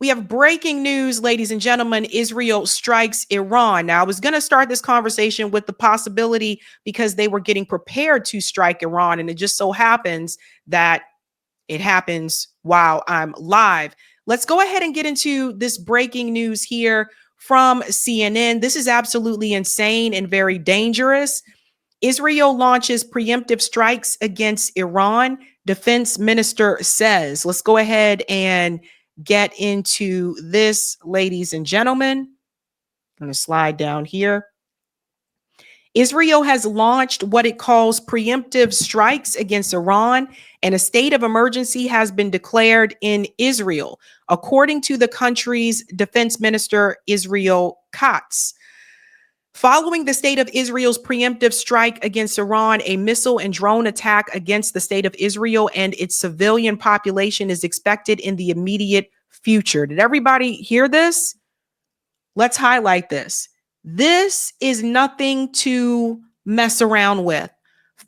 We have breaking news, ladies and gentlemen. Israel strikes Iran. Now, I was going to start this conversation with the possibility because they were getting prepared to strike Iran. And it just so happens that it happens while I'm live. Let's go ahead and get into this breaking news here from CNN. This is absolutely insane and very dangerous. Israel launches preemptive strikes against Iran, defense minister says. Let's go ahead and get into this, ladies and gentlemen. I'm going to slide down here. Israel has launched what it calls preemptive strikes against Iran, and a state of emergency has been declared in Israel, according to the country's defense minister, Israel Katz. Following the state of Israel's preemptive strike against Iran, a missile and drone attack against the state of Israel and its civilian population is expected in the immediate future. Did everybody hear this? Let's highlight this. This is nothing to mess around with.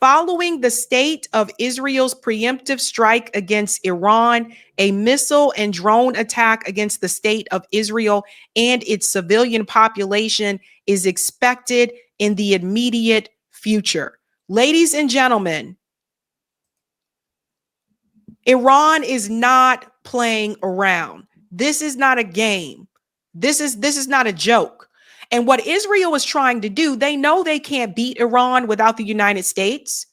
Following the state of Israel's preemptive strike against Iran, a missile and drone attack against the state of Israel and its civilian population is expected in the immediate future. Ladies and gentlemen, Iran is not playing around. This is not a game. This is not a joke. And what Israel is trying to do, they know they can't beat Iran without the United States.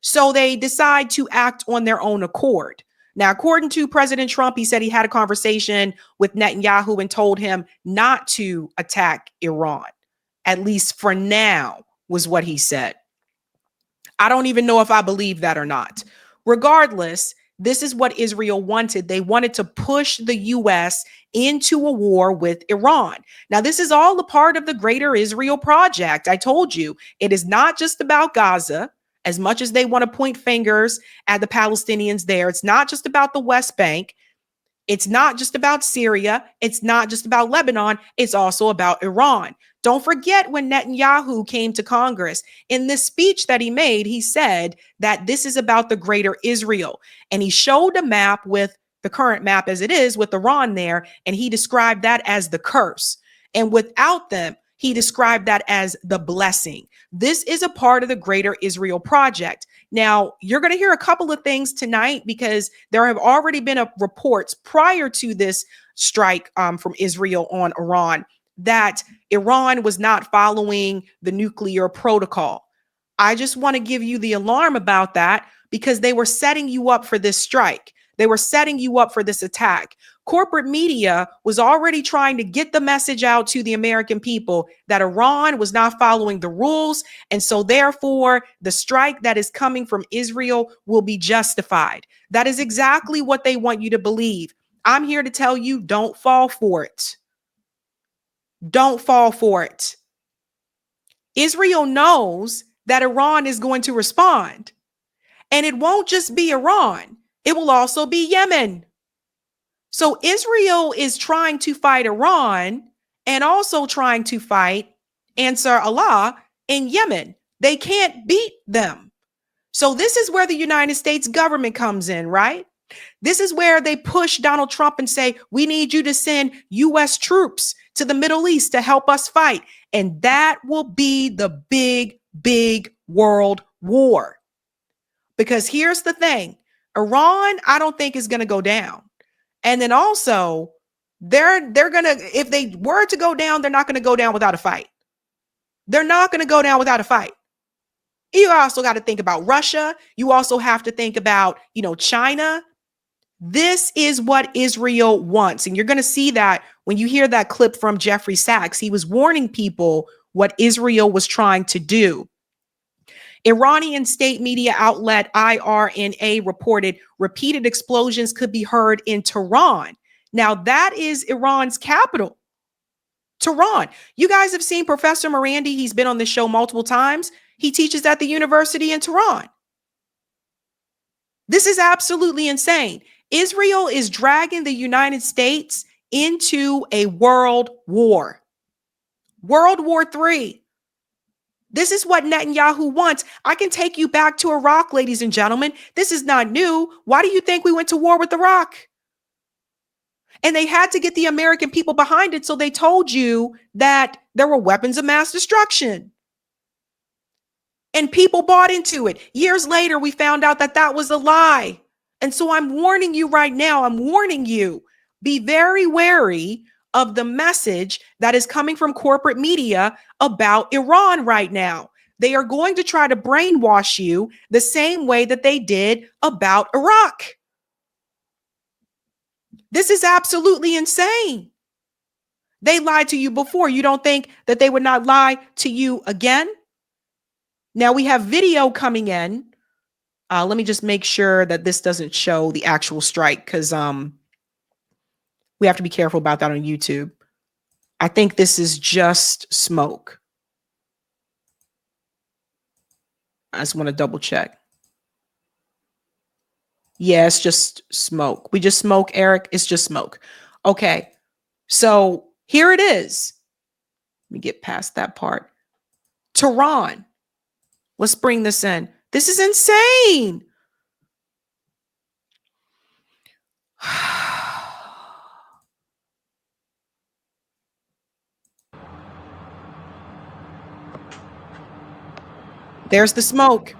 So they decide to act on their own accord. Now, according to President Trump, he said he had a conversation with Netanyahu and told him not to attack Iran, at least for now, was what he said. I don't even know if I believe that or not. Regardless, this is what Israel wanted. They wanted to push the U.S. into a war with Iran. Now, this is all a part of the Greater Israel Project. I told you, it is not just about Gaza, as much as they want to point fingers at the Palestinians there. It's not just about the West Bank. It's not just about Syria. It's not just about Lebanon. It's also about Iran. Don't forget when Netanyahu came to Congress, in this speech that he made, he said that this is about the Greater Israel. And he showed a map with the current map as it is with Iran there. And he described that as the curse. And without them, he described that as the blessing. This is a part of the Greater Israel Project. Now, you're going to hear a couple of things tonight because there have already been reports prior to this strike from Israel on Iran that Iran was not following the nuclear protocol. I just want to give you the alarm about that because they were setting you up for this strike. They were setting you up for this attack. Corporate media was already trying to get the message out to the American people that Iran was not following the rules. And so therefore, the strike that is coming from Israel will be justified. That is exactly what they want you to believe. I'm here to tell you, don't fall for it. Don't fall for it. Israel knows that Iran is going to respond. And it won't just be Iran. It will also be Yemen. So Israel is trying to fight Iran and also trying to fight Ansar Allah in Yemen. They can't beat them. So this is where the United States government comes in, right? This is where they push Donald Trump and say, we need you to send U.S. troops to the Middle East to help us fight. And that will be the big, big world war. Because here's the thing. Iran, I don't think is going to go down. And then also, they're going to, if they were to go down, they're not going to go down without a fight. They're not going to go down without a fight. You also got to think about Russia. You also have to think about, China. This is what Israel wants. And you're going to see that when you hear that clip from Jeffrey Sachs. He was warning people what Israel was trying to do. Iranian state media outlet IRNA reported repeated explosions could be heard in Tehran. Now, that is Iran's capital, Tehran. You guys have seen Professor Morandi. He's been on this show multiple times. He teaches at the university in Tehran. This is absolutely insane. Israel is dragging the United States into a world war. World War III. This is what Netanyahu wants. I can take you back to Iraq, ladies and gentlemen. This is not new. Why do you think we went to war with Iraq? And they had to get the American people behind it. So they told you that there were weapons of mass destruction. And people bought into it. Years later, we found out that that was a lie. And so I'm warning you right now, I'm warning you, be very wary of the message that is coming from corporate media about Iran right now. They are going to try to brainwash you the same way that they did about Iraq. This is absolutely insane. They lied to you before. You don't think that they would not lie to you again? Now we have video coming in. Let me just make sure that this doesn't show the actual strike, because we have to be careful about that on YouTube. I think this is just smoke. I just want to double check. Yeah, it's just smoke. We just smoke, Eric. It's just smoke. Okay. So here it is. Let me get past that part. Tehran. Let's bring this in. This is insane. There's the smoke.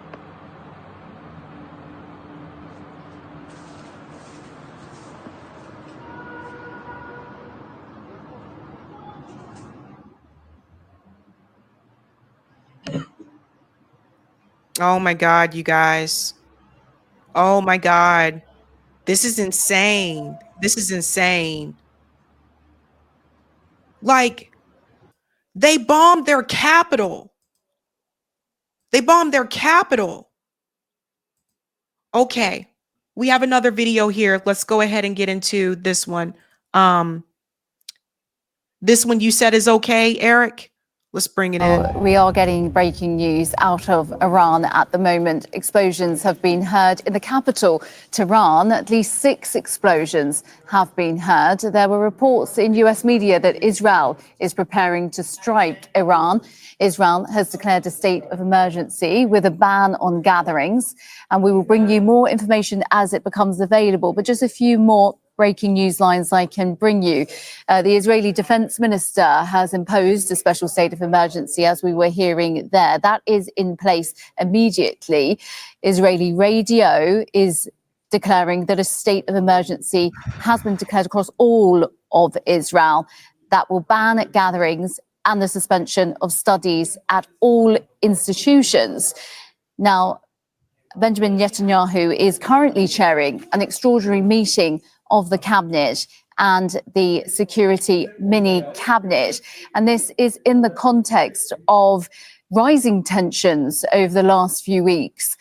Oh my God, you guys. Oh my God. This is insane. This is insane. Like, they bombed their capital. They bombed their capital. Okay. We have another video here. Let's go ahead and get into this one. This one you said is okay, Eric? Let's bring it in. We are getting breaking news out of Iran at the moment. Explosions have been heard in the capital, Tehran. At least 6 explosions have been heard. There were reports in US media that Israel is preparing to strike Iran. Israel has declared a state of emergency with a ban on gatherings. And we will bring you more information as it becomes available. But just a few more breaking news lines I can bring you. The Israeli defense minister has imposed a special state of emergency, as we were hearing there. That is in place immediately. Israeli radio is declaring that a state of emergency has been declared across all of Israel that will ban gatherings and the suspension of studies at all institutions. Now, Benjamin Netanyahu is currently chairing an extraordinary meeting of the cabinet and the security mini cabinet. And this is in the context of rising tensions over the last few weeks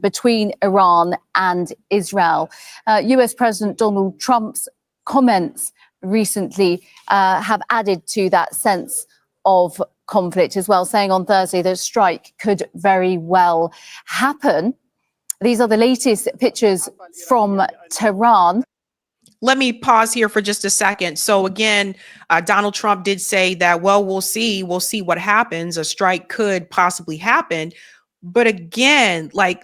between Iran and Israel. US President Donald Trump's comments recently have added to that sense of conflict as well, saying on Thursday that a strike could very well happen. These are the latest pictures from Tehran. Let me pause here for just a second. So again, Donald Trump did say that, well, we'll see what happens. A strike could possibly happen. But again, like,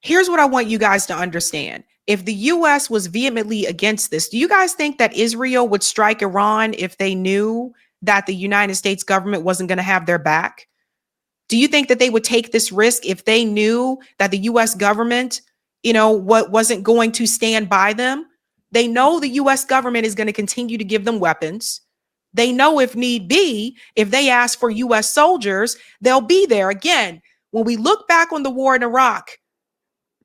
here's what I want you guys to understand. If the US was vehemently against this, do you guys think that Israel would strike Iran if they knew that the United States government wasn't going to have their back? Do you think that they would take this risk if they knew that the US government, wasn't going to stand by them? They know the US government is going to continue to give them weapons. They know if need be, if they ask for US soldiers, they'll be there. Again, when we look back on the war in Iraq,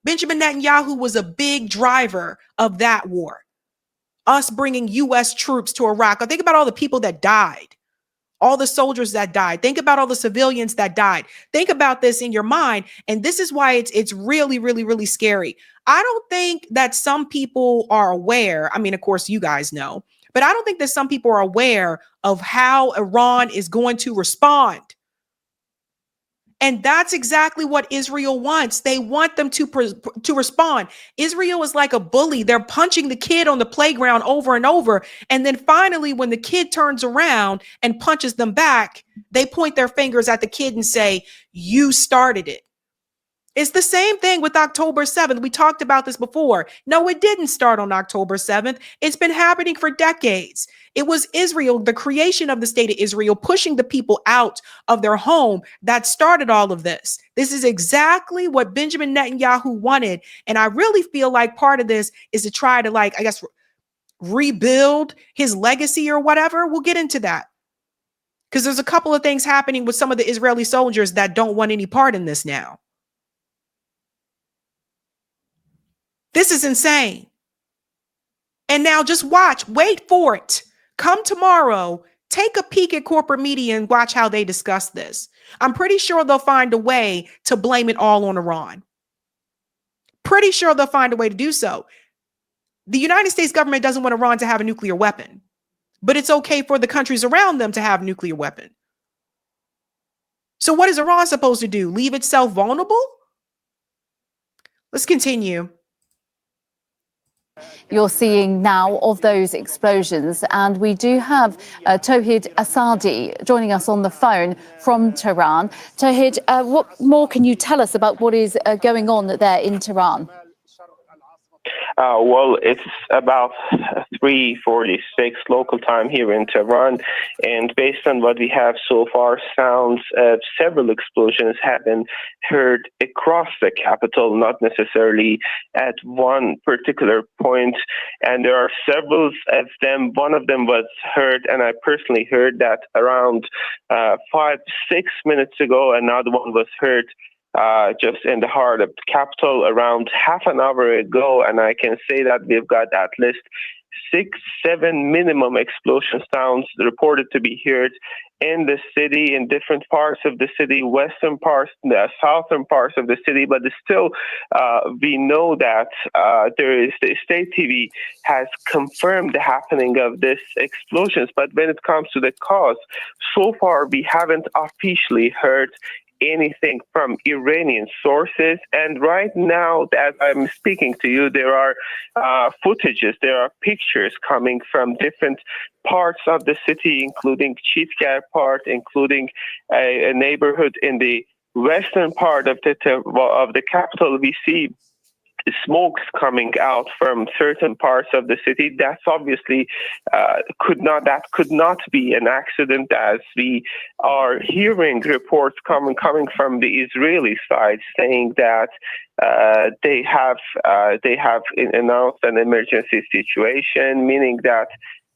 Benjamin Netanyahu was a big driver of that war. Us bringing US troops to Iraq. Think about all the people that died. All the soldiers that died. Think about all the civilians that died. Think about this in your mind. And this is why it's really, really, really scary. I don't think that some people are aware. I mean, of course, you guys know, but I don't think that some people are aware of how Iran is going to respond. And that's exactly what Israel wants. They want them to respond. Israel is like a bully. They're punching the kid on the playground over and over. And then finally, when the kid turns around and punches them back, they point their fingers at the kid and say, you started it. It's the same thing with October 7th. We talked about this before. No, it didn't start on October 7th. It's been happening for decades. It was Israel, the creation of the state of Israel, pushing the people out of their home that started all of this. This is exactly what Benjamin Netanyahu wanted. And I really feel like part of this is to try to, like, I guess, rebuild his legacy or whatever. We'll get into that. Because there's a couple of things happening with some of the Israeli soldiers that don't want any part in this now. This is insane. And now just watch, wait for it. Come tomorrow, take a peek at corporate media and watch how they discuss this. I'm pretty sure they'll find a way to blame it all on Iran. Pretty sure they'll find a way to do so. The United States government doesn't want Iran to have a nuclear weapon, but it's okay for the countries around them to have a nuclear weapon. So what is Iran supposed to do? Leave itself vulnerable? Let's continue. You're seeing now of those explosions, and we do have Tawhid Asadi joining us on the phone from Tehran. Tawhid, what more can you tell us about what is going on there in Tehran? Well, it's about 3:46 local time here in Tehran, and based on what we have so far, sounds of several explosions have been heard across the capital, not necessarily at one particular point, and there are several of them. One of them was heard, and I personally heard that around 5-6 minutes ago. Another one was heard just in the heart of the capital around half an hour ago, and I can say that we've got at least 6-7 minimum explosion sounds reported to be heard in the city, in different parts of the city, western parts, the southern parts of the city. But still, we know that the state TV has confirmed the happening of these explosions. But when it comes to the cause, so far we haven't officially heard anything from Iranian sources. And right now, as I'm speaking to you, there are footages, there are pictures coming from different parts of the city, including Chitgar part, including a neighborhood in the western part of the capital. We see smokes coming out from certain parts of the city. That's obviously could not be an accident, as we are hearing reports coming from the Israeli side saying that they have announced an emergency situation, meaning that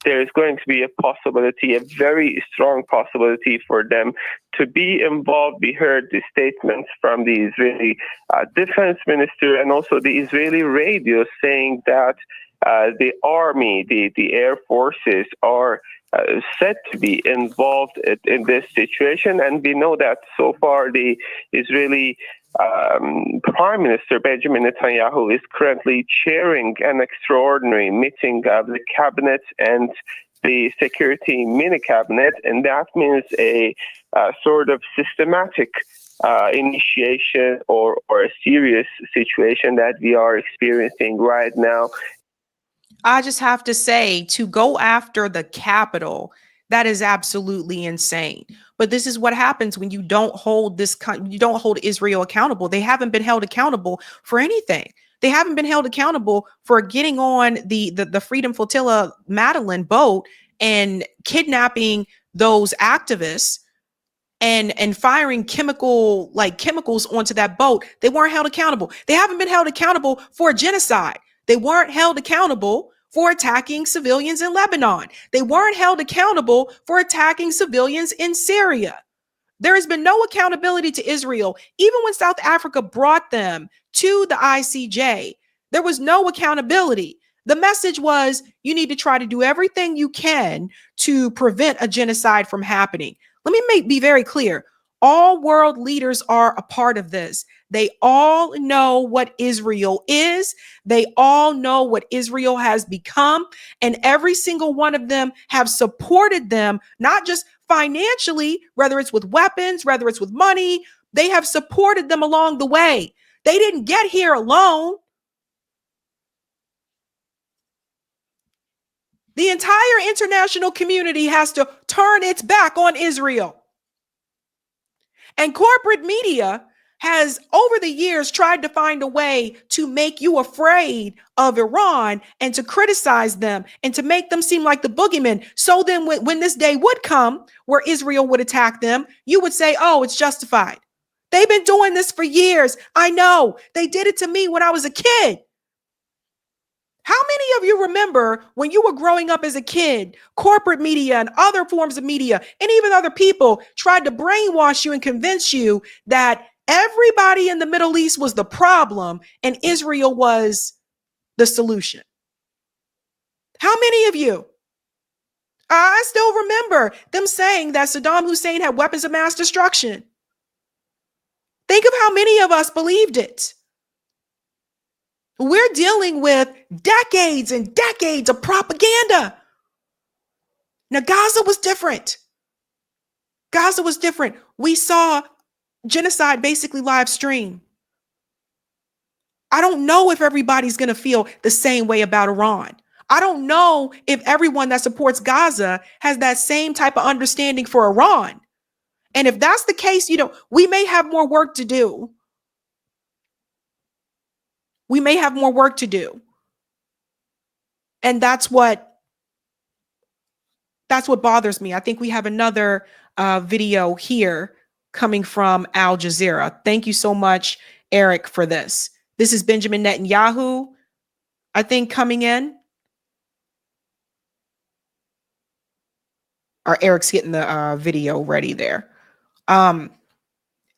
there is going to be a very strong possibility for them to be involved. We heard the statements from the Israeli defense minister and also the Israeli radio saying that the army, the air forces are said to be involved in this situation. And we know that so far the Israeli Prime Minister Benjamin Netanyahu is currently chairing an extraordinary meeting of the cabinet and the security mini cabinet, and that means a sort of systematic initiation or a serious situation that we are experiencing right now. I just have to say, to go after the capital, that is absolutely insane. But this is what happens when you don't hold Israel accountable. They haven't been held accountable for anything. They haven't been held accountable for getting on the Freedom Flotilla Madeline boat and kidnapping those activists and firing chemicals onto that boat. They weren't held accountable. They haven't been held accountable for genocide. They weren't held accountable for attacking civilians in Lebanon. They weren't held accountable for attacking civilians in Syria. There has been no accountability to Israel. Even when South Africa brought them to the ICJ, there was no accountability. The message was, you need to try to do everything you can to prevent a genocide from happening. Let me be very clear. All world leaders are a part of this. They all know what Israel is. They all know what Israel has become. And every single one of them have supported them, not just financially, whether it's with weapons, whether it's with money. They have supported them along the way. They didn't get here alone. The entire international community has to turn its back on Israel. And corporate media has over the years tried to find a way to make you afraid of Iran and to criticize them and to make them seem like the boogeyman. So then when this day would come where Israel would attack them, you would say, oh, it's justified. They've been doing this for years. I know. They did it to me when I was a kid. How many of you remember when you were growing up as a kid, corporate media and other forms of media, and even other people tried to brainwash you and convince you that everybody in the Middle East was the problem and Israel was the solution? How many of you? I still remember them saying that Saddam Hussein had weapons of mass destruction. Think of how many of us believed it. We're dealing with decades and decades of propaganda. Now, Gaza was different. Gaza was different. We saw genocide basically live stream. I don't know if everybody's going to feel the same way about Iran. I don't know if everyone that supports Gaza has that same type of understanding for Iran. And if that's the case, we may have more work to do. We may have more work to do. And that's what bothers me. I think we have another video here coming from Al Jazeera. Thank you so much, Eric, for this. This is Benjamin Netanyahu, I think, coming in. Or Eric's getting the video ready there.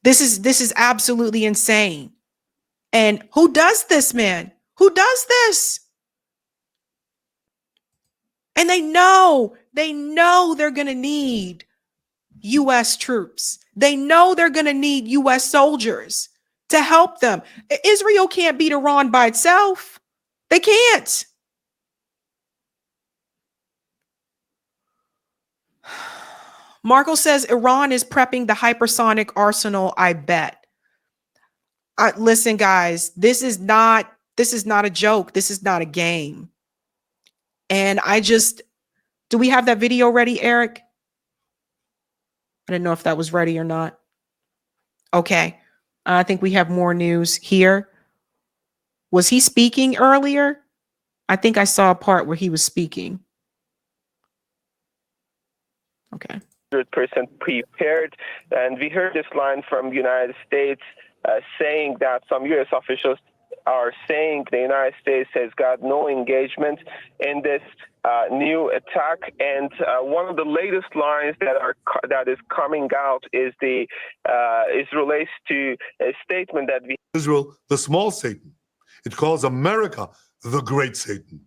This is absolutely insane. And who does this, man? Who does this? And they know they're going to need U.S. troops. They know they're going to need U.S. soldiers to help them. Israel can't beat Iran by itself. They can't. Marco says Iran is prepping the hypersonic arsenal, I bet. Listen, guys, this is not a joke. This is not a game. And do we have that video ready, Eric? I didn't know if that was ready or not. Okay. I think we have more news here. Was he speaking earlier? I think I saw a part where he was speaking. Okay. 100% prepared. And we heard this line from the United States saying that some U.S. officials are saying the United States has got no engagement in this new attack. And one of the latest lines that is coming out is relates to a statement that Israel, the small Satan. It calls America the great Satan.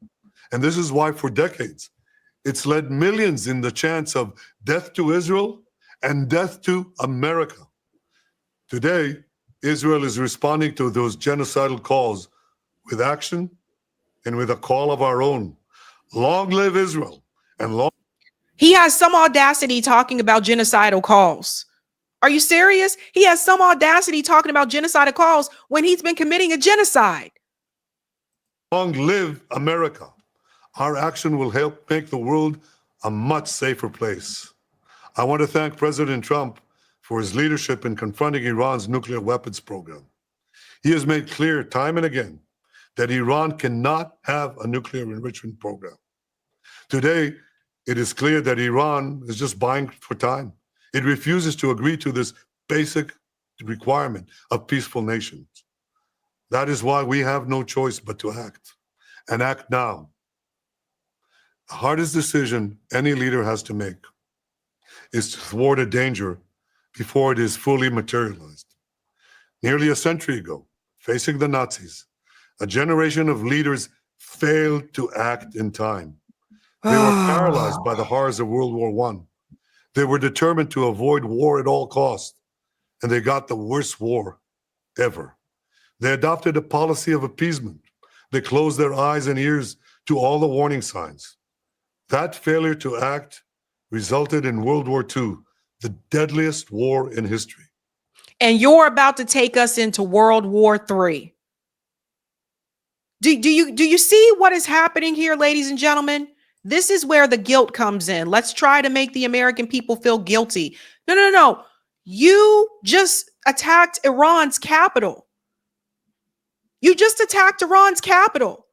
And this is why for decades, it's led millions in the chance of death to Israel and death to America. Today, Israel is responding to those genocidal calls with action and with a call of our own. Long live Israel and long. He has some audacity talking about genocidal calls. Are you serious? He has some audacity talking about genocidal calls when he's been committing a genocide. Long live America. Our action will help make the world a much safer place. I want to thank President Trump for his leadership in confronting Iran's nuclear weapons program. He has made clear time and again that Iran cannot have a nuclear enrichment program. Today, it is clear that Iran is just buying for time. It refuses to agree to this basic requirement of peaceful nations. That is why we have no choice but to act, and act now. The hardest decision any leader has to make is to thwart a danger before it is fully materialized. Nearly a century ago, facing the Nazis, a generation of leaders failed to act in time. They were paralyzed by the horrors of World War I. They were determined to avoid war at all costs, and they got the worst war ever. They adopted a policy of appeasement. They closed their eyes and ears to all the warning signs. That failure to act resulted in World War II, the deadliest war in history. And you're about to take us into World War III. Do you see what is happening here, ladies and gentlemen? This is where the guilt comes in. Let's try to make the American people feel guilty. No. You just attacked Iran's capital. You just attacked Iran's capital.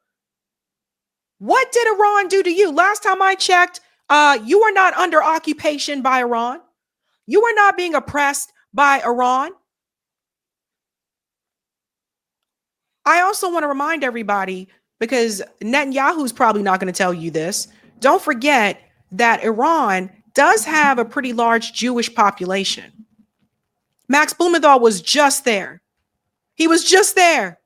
What did Iran do to you? Last time I checked, you are not under occupation by Iran. You are not being oppressed by Iran. I also want to remind everybody, because Netanyahu's probably not going to tell you this, don't forget that Iran does have a pretty large Jewish population. Max Blumenthal was just there. He was just there.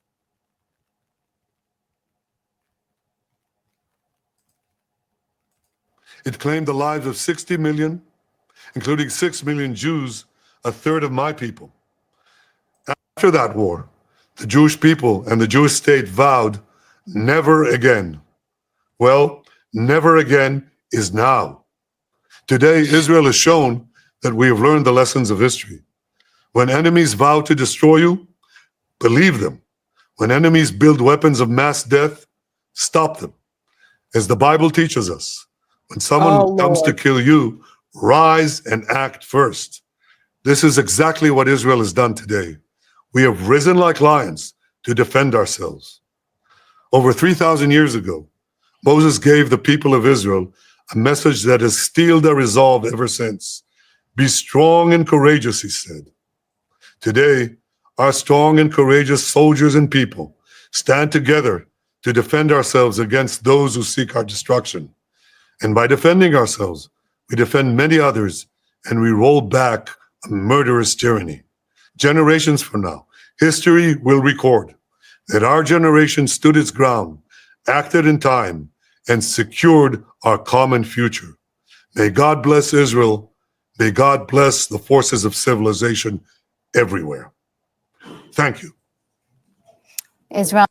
It claimed the lives of 60 million, including 6 million Jews, a third of my people. After that war, the Jewish people and the Jewish state vowed never again. Well, never again is now. Today, Israel has shown that we have learned the lessons of history. When enemies vow to destroy you, believe them. When enemies build weapons of mass death, stop them. As the Bible teaches us, when someone comes to kill you, rise and act first. This is exactly what Israel has done today. We have risen like lions to defend ourselves. Over 3,000 years ago, Moses gave the people of Israel a message that has steeled their resolve ever since. Be strong and courageous, he said. Today, our strong and courageous soldiers and people stand together to defend ourselves against those who seek our destruction. And by defending ourselves, we defend many others, and we roll back a murderous tyranny. Generations from now, history will record that our generation stood its ground, acted in time, and secured our common future. May God bless Israel. May God bless the forces of civilization everywhere. Thank you. Israel.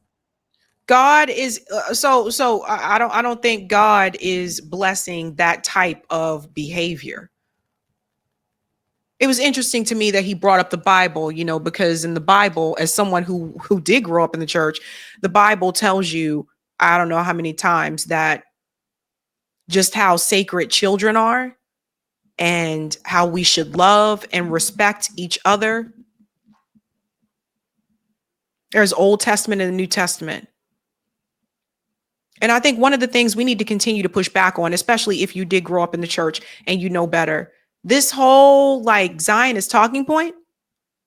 God is I don't think God is blessing that type of behavior. It was interesting to me that he brought up the Bible, because in the Bible, as someone who did grow up in the church, the Bible tells you, I don't know how many times, that just how sacred children are and how we should love and respect each other. There's Old Testament and the New Testament. And I think one of the things we need to continue to push back on, especially if you did grow up in the church and you know better, this whole Zionist talking point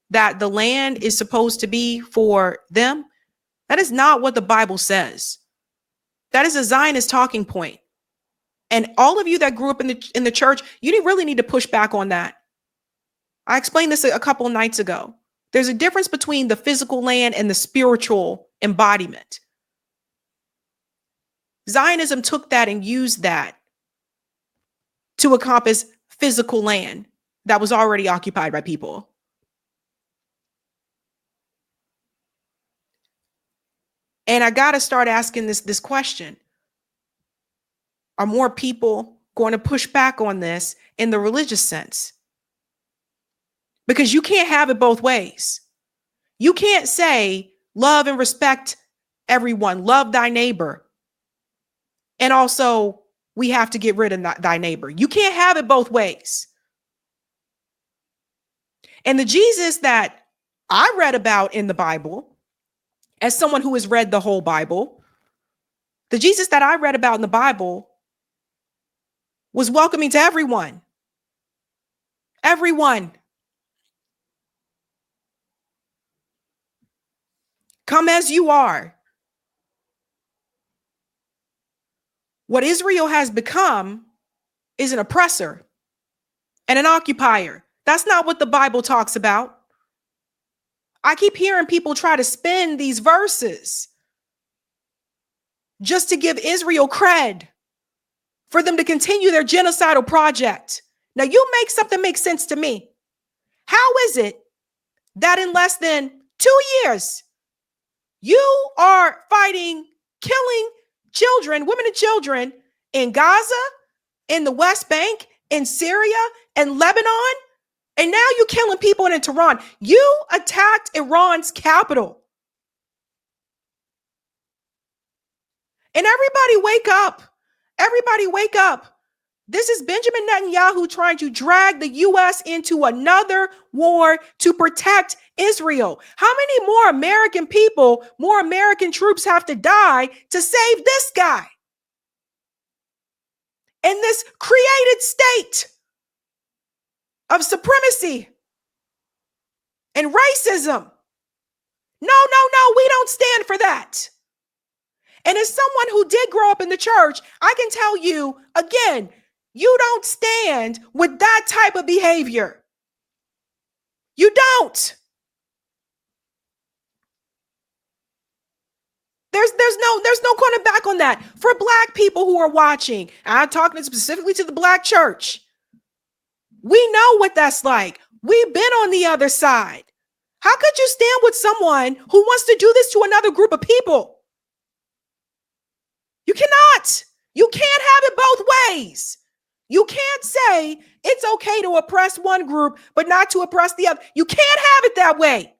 that the land is supposed to be for them, that is not what the Bible says. That is a Zionist talking point. And all of you that grew up in the church, you really need to push back on that. I explained this a couple of nights ago. There's a difference between the physical land and the spiritual embodiment. Zionism took that and used that to encompass physical land that was already occupied by people. And I got to start asking this question. Are more people going to push back on this in the religious sense? Because you can't have it both ways. You can't say love and respect everyone, love thy neighbor, and also we have to get rid of thy neighbor. You can't have it both ways. And the Jesus that I read about in the Bible, as someone who has read the whole Bible, the Jesus that I read about in the Bible was welcoming to everyone. Everyone. Come as you are. What Israel has become is an oppressor and an occupier. That's not what the Bible talks about. I keep hearing people try to spin these verses just to give Israel cred for them to continue their genocidal project. Now, you make something make sense to me. How is it that in less than 2 years, you are fighting, killing children, women and children in Gaza, in the West Bank, in Syria, and Lebanon, and now you're killing people in Tehran? You attacked Iran's capital. And everybody wake up. Everybody wake up. This is Benjamin Netanyahu trying to drag the U.S. into another war to protect Israel. How many more American people, more American troops have to die to save this guy in this created state of supremacy and racism? No, we don't stand for that. And as someone who did grow up in the church, I can tell you again, you don't stand with that type of behavior. You don't. There's no going back on that. For Black people who are watching, I'm talking specifically to the Black church. We know what that's like. We've been on the other side. How could you stand with someone who wants to do this to another group of people? You cannot. You can't have it both ways. You can't say it's okay to oppress one group, but not to oppress the other. You can't have it that way.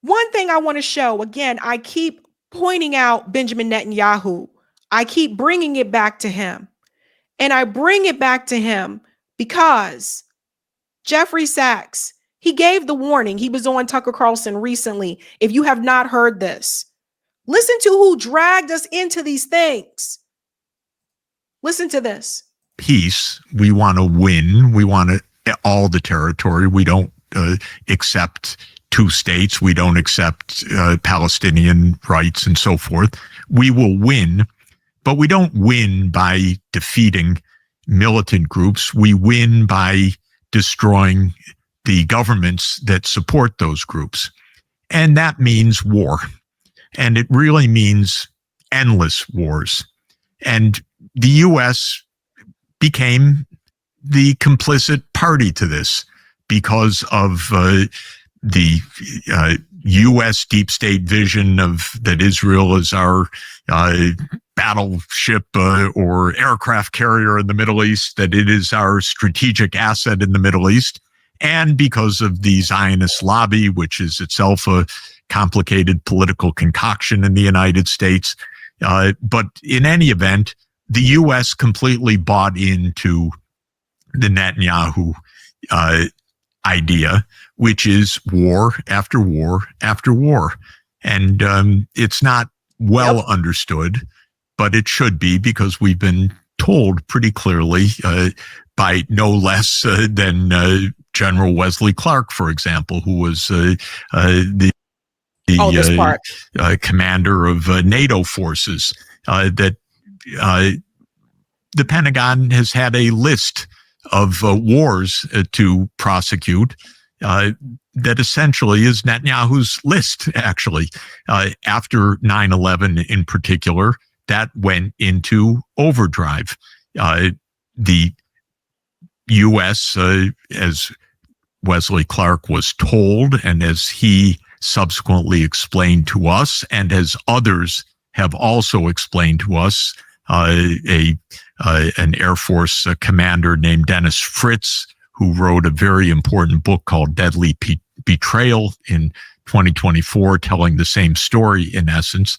One thing I want to show, again, I keep pointing out Benjamin Netanyahu. I keep bringing it back to him. And I bring it back to him because Jeffrey Sachs, he gave the warning. He was on Tucker Carlson recently. If you have not heard this, listen to who dragged us into these things. Listen to this. Peace. We want to win. We want all the territory. We don't accept two states. We don't accept Palestinian rights and so forth. We will win, but we don't win by defeating militant groups. We win by destroying the governments that support those groups. And that means war. And it really means endless wars. And the U.S. became the complicit party to this because of the U.S. deep state vision of that Israel is our battleship or aircraft carrier in the Middle East, that it is our strategic asset in the Middle East, and because of the Zionist lobby, which is itself a complicated political concoction in the United States. But in any event, the U.S. completely bought into the Netanyahu idea, which is war after war after war. And it's not well understood, but it should be, because we've been told pretty clearly by no less than General Wesley Clark, for example, who was the commander of NATO forces, that the Pentagon has had a list of wars to prosecute that essentially is Netanyahu's list, actually. After 9/11 in particular, that went into overdrive. The U.S., as Wesley Clark was told, and as he subsequently explained to us, and as others have also explained to us, an Air Force commander named Dennis Fritz, who wrote a very important book called Deadly Betrayal in 2024, telling the same story in essence.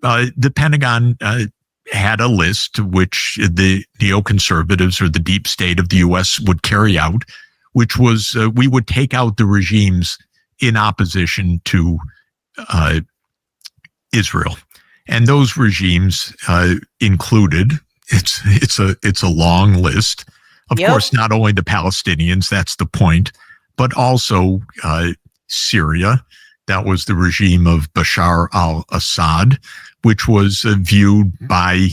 The Pentagon had a list which the neoconservatives or the deep state of the U.S. would carry out, which was we would take out the regimes in opposition to Israel. And those regimes included, it's a long list. Of course, not only the Palestinians, that's the point, but also Syria. That was the regime of Bashar al-Assad, which was viewed by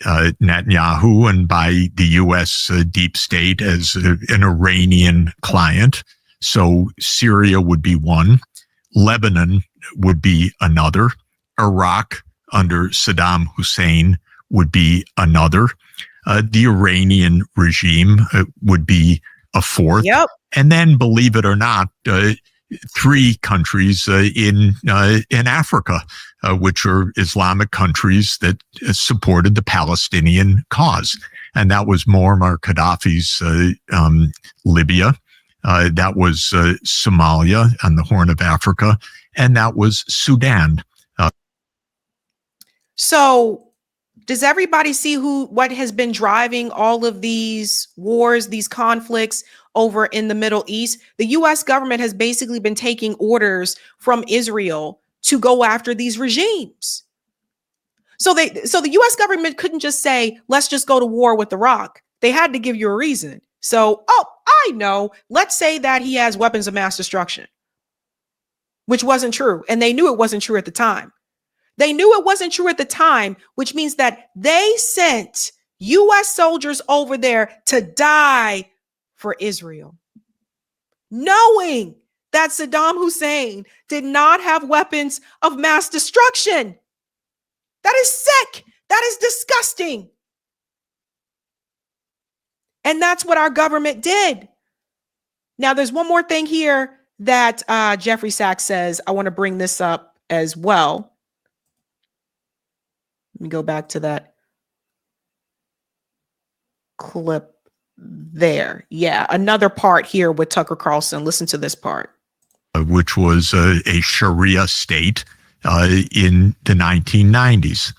Netanyahu and by the U.S. Deep state as an Iranian client. So Syria would be one. Lebanon would be another. Iraq under Saddam Hussein would be another. The Iranian regime would be a fourth. And then, believe it or not, three countries in Africa, which are Islamic countries that supported the Palestinian cause. And that was Muammar Gaddafi's Libya, That was Somalia on the Horn of Africa, and that was Sudan. So does everybody see what has been driving all of these wars, these conflicts over in the Middle East? The U.S. government has basically been taking orders from Israel to go after these regimes. So the U.S. government couldn't just say, let's just go to war with Iraq. They had to give you a reason. So, I know. Let's say that he has weapons of mass destruction, which wasn't true. And they knew it wasn't true at the time. They knew it wasn't true at the time, which means that they sent U.S. soldiers over there to die for Israel, knowing that Saddam Hussein did not have weapons of mass destruction. That is sick. That is disgusting. And that's what our government did. Now, there's one more thing here that Jeffrey Sachs says. I want to bring this up as well. Let me go back to that clip there. Yeah, another part here with Tucker Carlson. Listen to this part. Which was a Sharia state in the 1990s.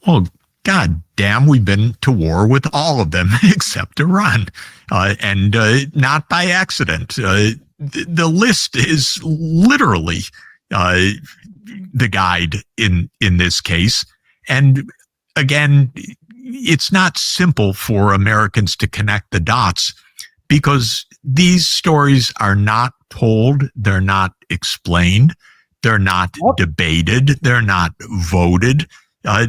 Well, God damn, we've been to war with all of them except Iran, and not by accident. The list is literally the guide in this case. And again, it's not simple for Americans to connect the dots because these stories are not told, they're not explained, they're not debated, they're not voted.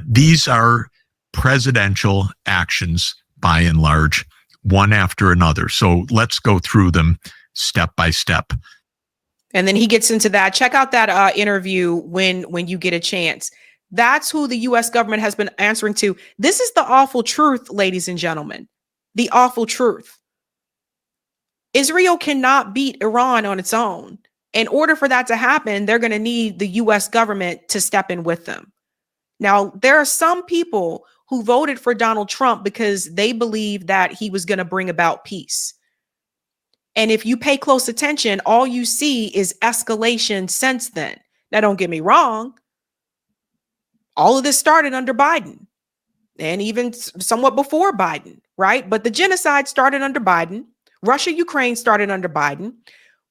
These are presidential actions by and large, one after another. So let's go through them step by step. And then he gets into that. Check out that interview when you get a chance. That's who the U.S. government has been answering to. This is the awful truth, ladies and gentlemen. The awful truth. Israel cannot beat Iran on its own. In order for that to happen, they're going to need the U.S. government to step in with them. Now, there are some people who voted for Donald Trump because they believe that he was going to bring about peace. And if you pay close attention, all you see is escalation since then. Now, don't get me wrong. All of this started under Biden and even somewhat before Biden, right? But the genocide started under Biden. Russia, Ukraine started under Biden.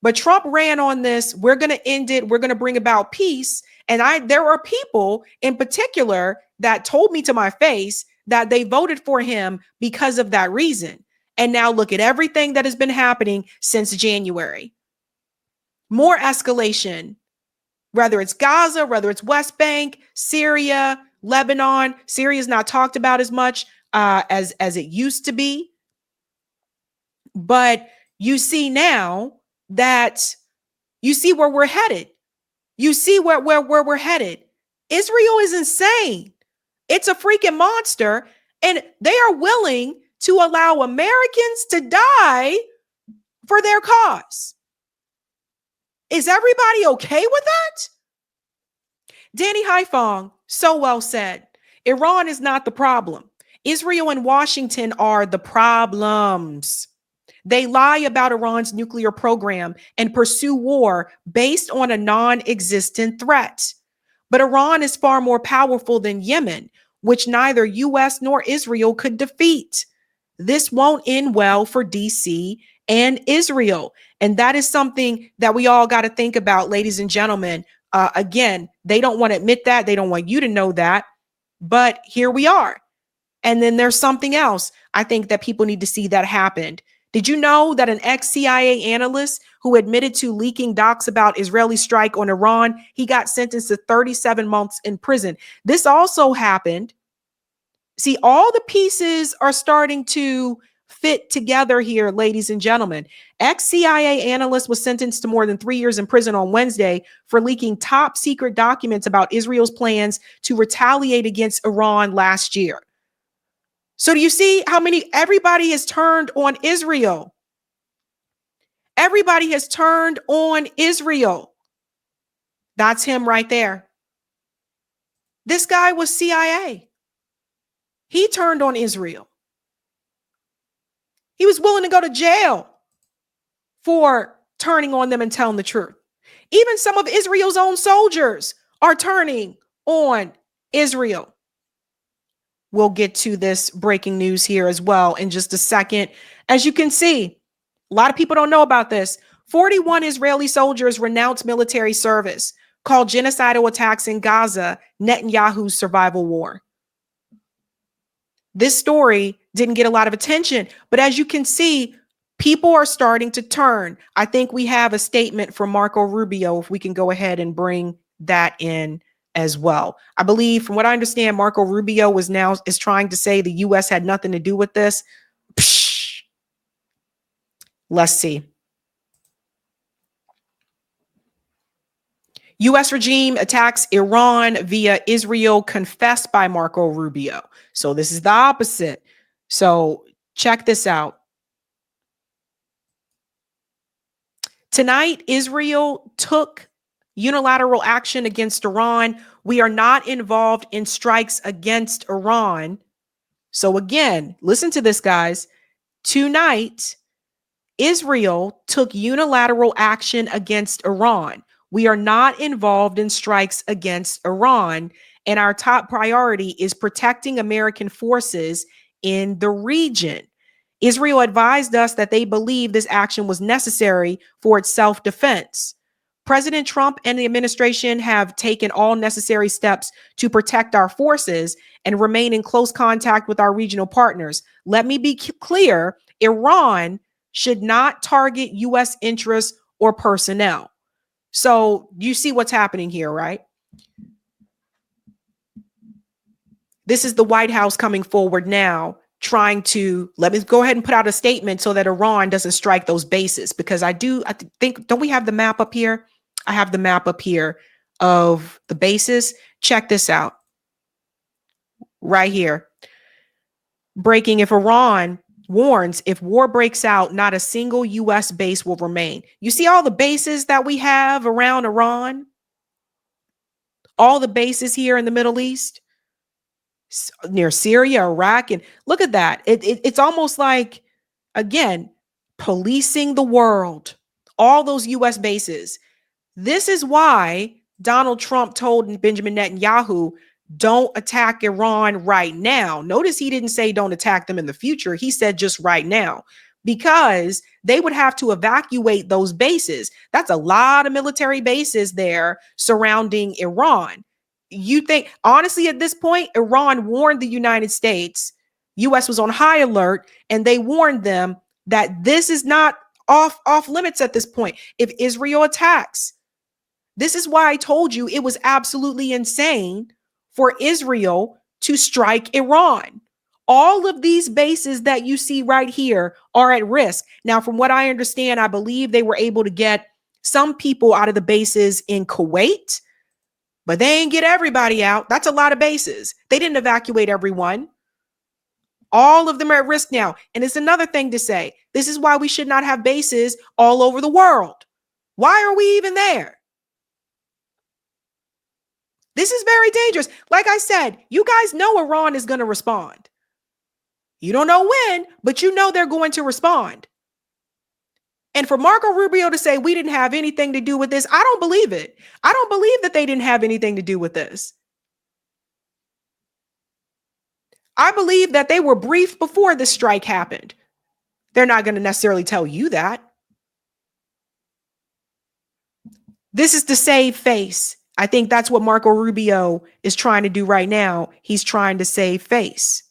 But Trump ran on this. We're going to end it. We're going to bring about peace. And there are people in particular that told me to my face that they voted for him because of that reason. And now look at everything that has been happening since January. More escalation, whether it's Gaza, whether it's West Bank, Syria, Lebanon. Syria is not talked about as much as it used to be. But you see now that you see where we're headed. You see where we're headed. Israel is insane. It's a freaking monster. And they are willing to allow Americans to die for their cause. Is everybody okay with that? Danny Haifong, so well said. Iran is not the problem. Israel and Washington are the problems. They lie about Iran's nuclear program and pursue war based on a non-existent threat. But Iran is far more powerful than Yemen, which neither US nor Israel could defeat. This won't end well for DC and Israel. And that is something that we all got to think about, ladies and gentlemen. Again, they don't want to admit that. They don't want you to know that. But here we are. And then there's something else I think that people need to see that happened. Did you know that an ex-CIA analyst who admitted to leaking docs about Israeli strike on Iran, he got sentenced to 37 months in prison? This also happened. See, all the pieces are starting to fit together here, ladies and gentlemen. Ex-CIA analyst was sentenced to more than 3 years in prison on Wednesday for leaking top secret documents about Israel's plans to retaliate against Iran last year. So do you see how everybody has turned on Israel? Everybody has turned on Israel. That's him right there. This guy was CIA. He turned on Israel. He was willing to go to jail for turning on them and telling the truth. Even some of Israel's own soldiers are turning on Israel. We'll get to this breaking news here as well in just a second. As you can see, a lot of people don't know about this. 41 Israeli soldiers renounced military service, called genocidal attacks in Gaza Netanyahu's survival war. This story didn't get a lot of attention, but as you can see, people are starting to turn. I think we have a statement from Marco Rubio, if we can go ahead and bring that in as well. I believe, from what I understand, Marco Rubio is trying to say the U.S. had nothing to do with this. Psh. Let's see. U.S. regime attacks Iran via Israel, confessed by Marco Rubio. So this is the opposite. So check this out. Tonight, Israel took unilateral action against Iran. We are not involved in strikes against Iran. So again, listen to this, guys. Tonight, Israel took unilateral action against Iran. We are not involved in strikes against Iran, and our top priority is protecting American forces in the region. Israel advised us that they believe this action was necessary for its self-defense. President Trump and the administration have taken all necessary steps to protect our forces and remain in close contact with our regional partners. Let me be clear, Iran should not target U.S. interests or personnel. So you see what's happening here, right? This is the White House coming forward now, trying to, let me go ahead and put out a statement so that Iran doesn't strike those bases, because I think, don't we have the map up here? I have the map up here of the bases. Check this out. Right here. Breaking: if Iran warns, if war breaks out, not a single U.S. base will remain. You see all the bases that we have around Iran? All the bases here in the Middle East, near Syria, Iraq, and look at that. It's almost like, again, policing the world, all those U.S. bases. This is why Donald Trump told Benjamin Netanyahu, don't attack Iran right now. Notice he didn't say don't attack them in the future. He said just right now, because they would have to evacuate those bases. That's a lot of military bases there surrounding Iran. You think, honestly, at this point, Iran warned the United States, U.S. was on high alert, and they warned them that this is not off limits at this point. If Israel attacks, this is why I told you it was absolutely insane for Israel to strike Iran. All of these bases that you see right here are at risk. Now, from what I understand, I believe they were able to get some people out of the bases in Kuwait, but they ain't get everybody out. That's a lot of bases. They didn't evacuate everyone. All of them are at risk now. And it's another thing to say, this is why we should not have bases all over the world. Why are we even there? This is very dangerous. Like I said, you guys know Iran is going to respond. You don't know when, but you know they're going to respond. And for Marco Rubio to say we didn't have anything to do with this, I don't believe it. I don't believe that they didn't have anything to do with this. I believe that they were briefed before this strike happened. They're not going to necessarily tell you that. This is to save face. I think that's what Marco Rubio is trying to do right now. He's trying to save face.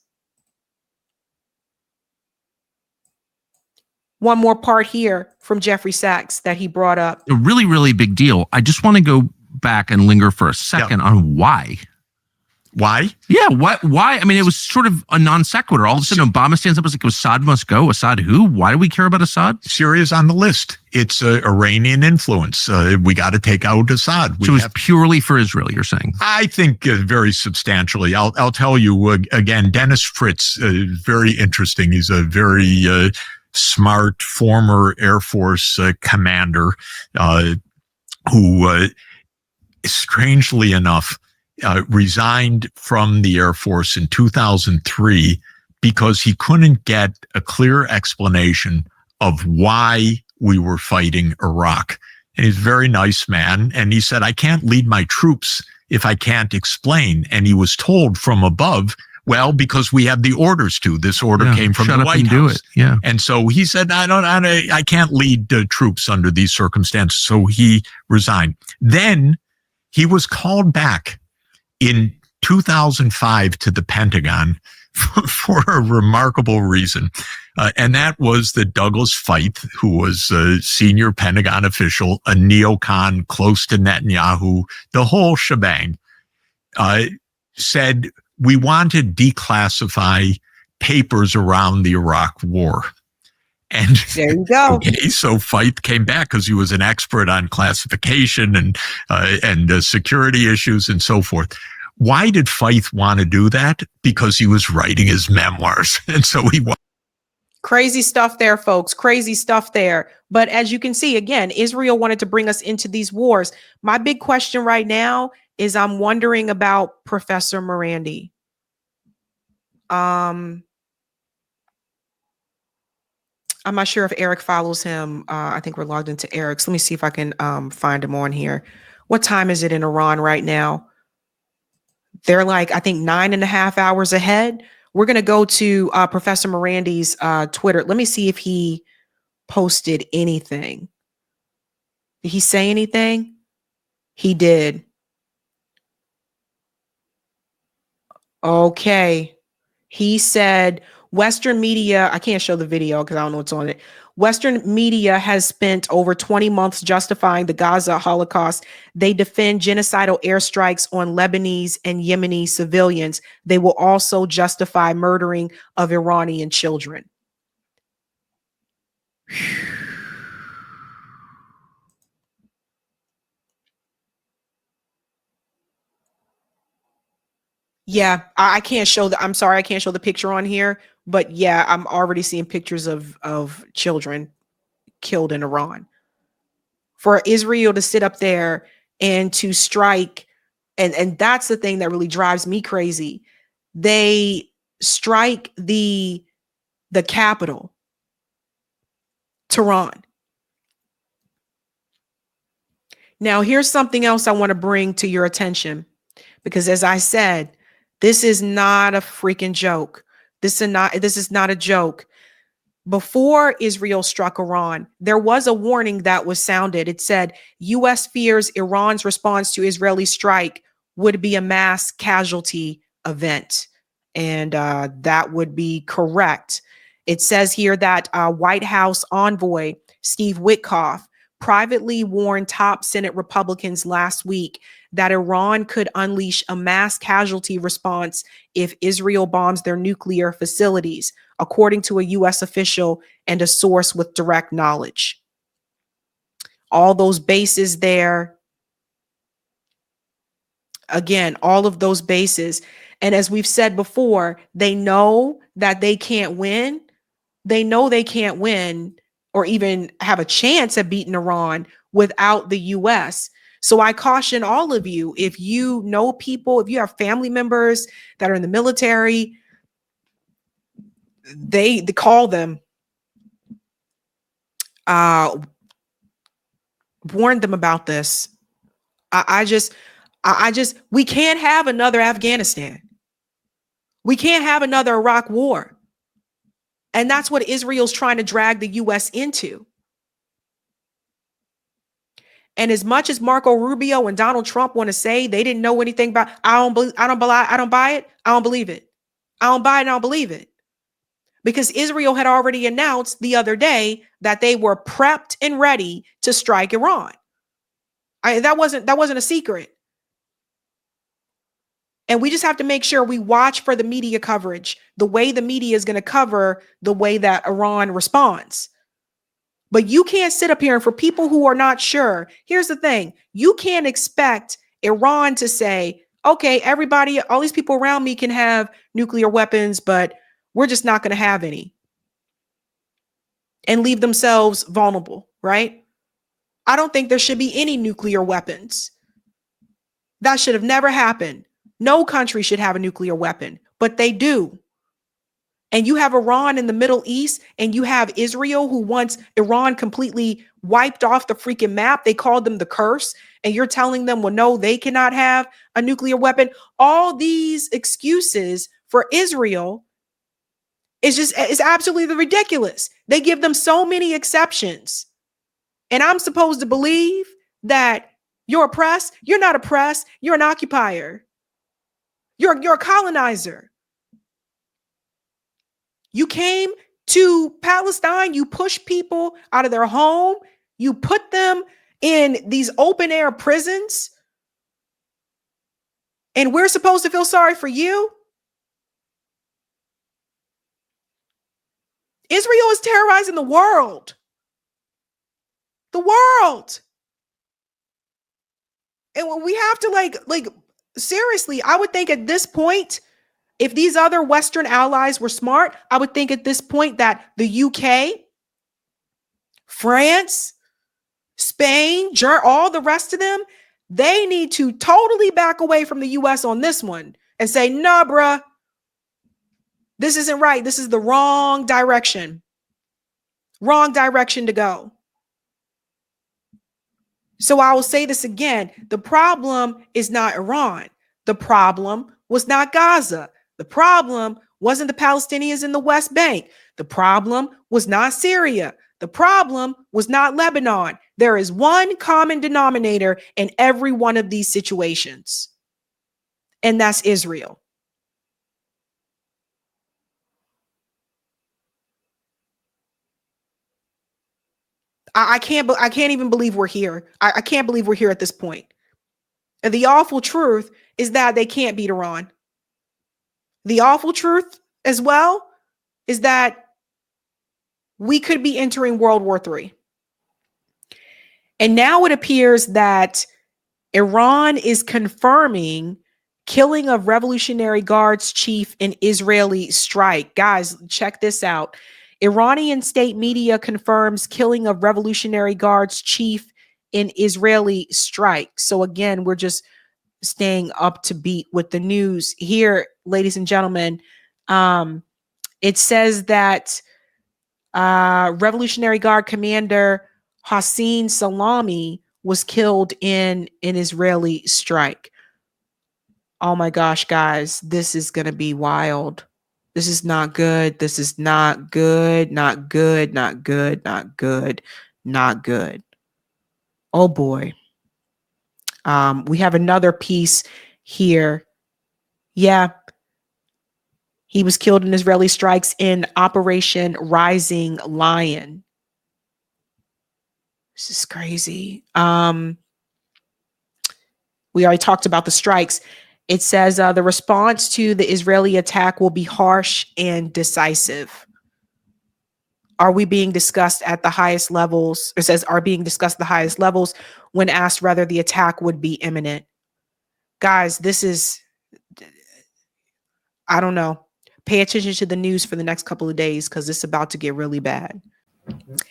One more part here from Jeffrey Sachs that he brought up. A really, really big deal. I just want to go back and linger for a second on why. Why? Yeah, why? I mean, it was sort of a non sequitur. All of a sudden, Obama stands up and is like, Assad must go. Assad who? Why do we care about Assad? Syria's on the list. It's Iranian influence. We got to take out Assad. So it's purely for Israel, you're saying? I think very substantially. I'll tell you again, Dennis Fritz, very interesting. He's a very smart former Air Force commander who, strangely enough, resigned from the Air Force in 2003 because he couldn't get a clear explanation of why we were fighting Iraq. And he's a very nice man. And he said, I can't lead my troops if I can't explain. And he was told from above, well, because we have the orders to. This order came from the White House. Do it. Yeah. And so he said, I can't lead troops under these circumstances. So he resigned. Then he was called back in 2005 to the Pentagon for a remarkable reason. And that was that Douglas Feith, who was a senior Pentagon official, a neocon close to Netanyahu, the whole shebang, said, we want to declassify papers around the Iraq war. And there you go. Okay, so Feith came back because he was an expert on classification and security issues and so forth. Why did Feith want to do that? Because he was writing his memoirs. And so he crazy stuff there, folks. Crazy stuff there. But as you can see, again, Israel wanted to bring us into these wars. My big question right now is I'm wondering about Professor Morandi. I'm not sure if Eric follows him. I think we're logged into Eric's. Let me see if I can find him on here. What time is it in Iran right now? They're like, I think 9.5 hours ahead. We're going to go to Professor Morandi's Twitter. Let me see if he posted anything. Did he say anything? He did. Okay. He said, Western media, I can't show the video because I don't know what's on it. Western media has spent over 20 months justifying the Gaza Holocaust. They defend genocidal airstrikes on Lebanese and Yemeni civilians. They will also justify murdering of Iranian children. Yeah, I can't show I'm sorry, I can't show the picture on here, but yeah, I'm already seeing pictures of children killed in Iran. For Israel to sit up there and to strike, and that's the thing that really drives me crazy. They strike the capital, Tehran. Now, here's something else I want to bring to your attention, because as I said, this is not a freaking joke. This is not a joke. Before Israel struck Iran, there was a warning that was sounded. It said, U.S. fears Iran's response to Israeli strike would be a mass casualty event. And that would be correct. It says here that White House envoy Steve Witkoff privately warned top Senate Republicans last week that Iran could unleash a mass casualty response if Israel bombs their nuclear facilities, according to a U.S. official and a source with direct knowledge. All those bases there. Again, all of those bases. And as we've said before, they know that they can't win. They know they can't win or even have a chance at beating Iran without the U.S. So I caution all of you, if you know people, if you have family members that are in the military, they call them, warn them about this. We can't have another Afghanistan. We can't have another Iraq war. And that's what Israel's trying to drag the U.S. into. And as much as Marco Rubio and Donald Trump want to say they didn't know anything about, I don't buy it. I don't believe it. I don't buy it. I don't believe it. Because Israel had already announced the other day that they were prepped and ready to strike Iran. That wasn't a secret. And we just have to make sure we watch for the media coverage, the way the media is going to cover the way that Iran responds. But you can't sit up here, and for people who are not sure, here's the thing. You can't expect Iran to say, okay, everybody, all these people around me can have nuclear weapons, but we're just not going to have any, and leave themselves vulnerable, right? I don't think there should be any nuclear weapons. That should have never happened. No country should have a nuclear weapon, but they do. and you have Iran in the Middle East, and you have Israel, who wants Iran completely wiped off the freaking map. They called them the curse. And you're telling them, well, no, they cannot have a nuclear weapon. All these excuses for Israel is absolutely ridiculous. They give them so many exceptions. And I'm supposed to believe that you're oppressed? You're not oppressed. You're an occupier. You're a colonizer. You came to Palestine, you pushed people out of their home, you put them in these open air prisons, and we're supposed to feel sorry for you? Israel is terrorizing the world. The world. And we have to like seriously, I would think at this point, if these other Western allies were smart, I would think at this point that the UK, France, Spain, all the rest of them, they need to totally back away from the US on this one and say, nah, bruh, this isn't right. This is the wrong direction. Wrong direction to go. So I will say this again. The problem is not Iran. The problem was not Gaza. The problem wasn't the Palestinians in the West Bank. The problem was not Syria. The problem was not Lebanon. There is one common denominator in every one of these situations, and that's Israel. I can't even believe we're here. I can't believe we're here at this point. And the awful truth is that they can't beat Iran. The awful truth as well is that we could be entering World War III. And now it appears that Iran is confirming killing of Revolutionary Guards chief in Israeli strike. Guys, check this out. Iranian state media confirms killing of Revolutionary Guards chief in Israeli strike. So again, we're just staying up to beat with the news here, ladies and gentlemen. It says that Revolutionary Guard commander Hossein Salami was killed in an Israeli strike. Oh my gosh, guys, this is going to be wild. This is not good. This is not good. Not good. Not good. Not good. Not good. Oh boy. We have another piece here. Yeah. He was killed in Israeli strikes in Operation Rising Lion. This is crazy. We already talked about the strikes. It says the response to the Israeli attack will be harsh and decisive. Are we being discussed at the highest levels? It says are being discussed at the highest levels when asked whether the attack would be imminent. Guys, this is, I don't know. Pay attention to the news for the next couple of days because it's about to get really bad.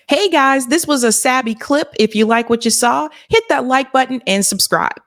Hey guys, this was a Sabby clip. If you like what you saw, hit that like button and subscribe.